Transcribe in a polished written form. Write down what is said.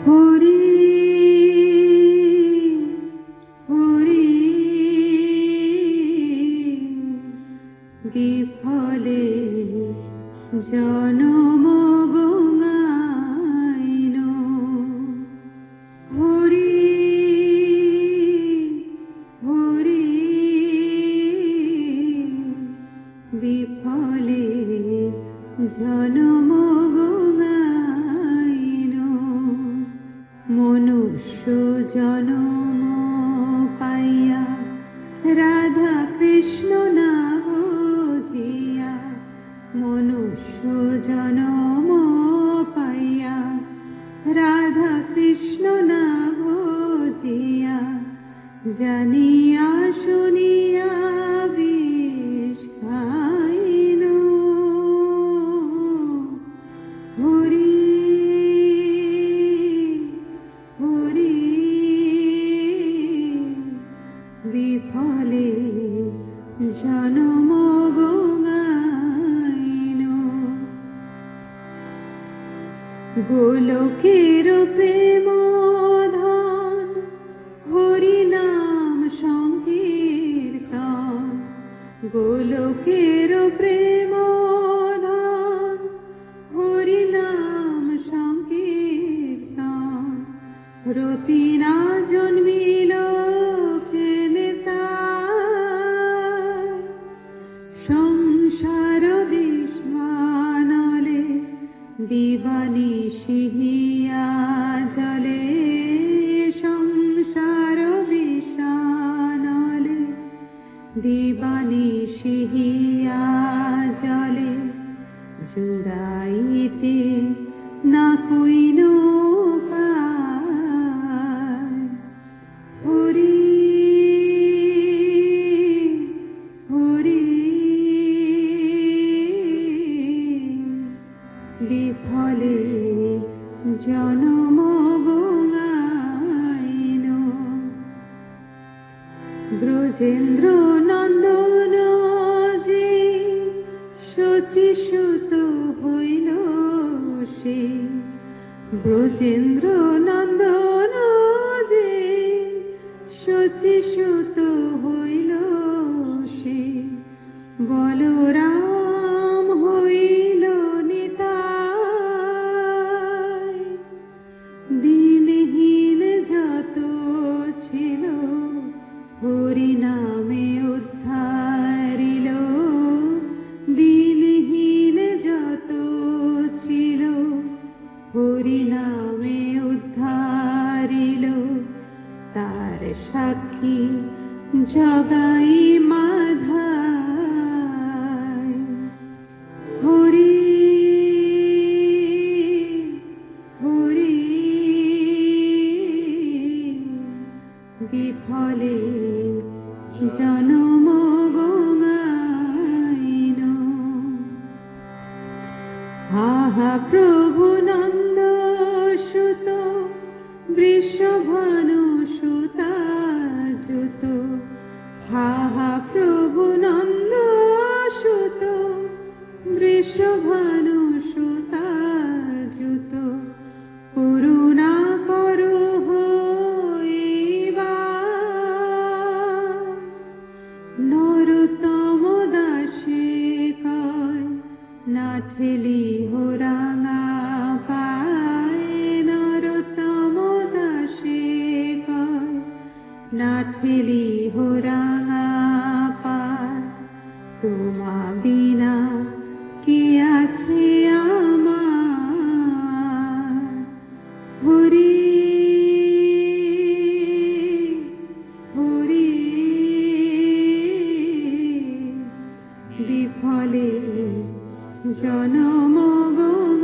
হরি হরি বিফলে জনম গঙ্গাইন। হরি হরি বিফলে জনম গঙ্গাইন। মনুষ্য জনম পাইয়া রাধা কৃষ্ণ না বুঝিয়া, মনুষ্য জনম পাইয়া রাধা কৃষ্ণ না বুঝিয়া, জানিয়া শুনিয়া বিষ খাইন। হরি হরি বিফলে জনম গঙ্গাইন। গোলকের প্রেম ধন হরি নাম সংকীর্তন, গোলকের প্রেম ধন হরি নাম সংকীর্তন। রতি না জন্মিল কেনে তার, সংসার দিশমানলে দিবানিশি হিয়া জলে, সংসার বিষানলে দিবানিশি হিয়া জলে, জুড়াইতে না কইন উপায়। হরি হরি বিফলে জনম গঙ্গাইন। ব্রজেন্দ্র নন্দন যে শচীসুত হইল সে, ব্রজেন্দ্র নন্দন যে শচীসুত হইল সে, বলরাম হইল নিতাই। দিনহীন যত ছিল হরি নামে উদ্ধারিল, দিনহীন যত ছিল হরি নামে উদ্ধারিল। তার সাক্ষী জগাই মাধায়। হরি হরি বিফলে জনম গঙ্গাইন। হা হা প্রভু নন্দ সুত বৃষভানু সুতাযুত, হা হা প্রভু নন্দ সুত বৃষভানু সুতাযুত। করুণা করো হইবার, নরোত্তম দাসে কয় না ঠেলি রাঙা পায়, নরোত্তম দাসে কয় না ঠেলি রাঙা পায়। তোমা বিনা কে আছে আমার। হরি হরি বিফলে জনম গঙ্গাইন।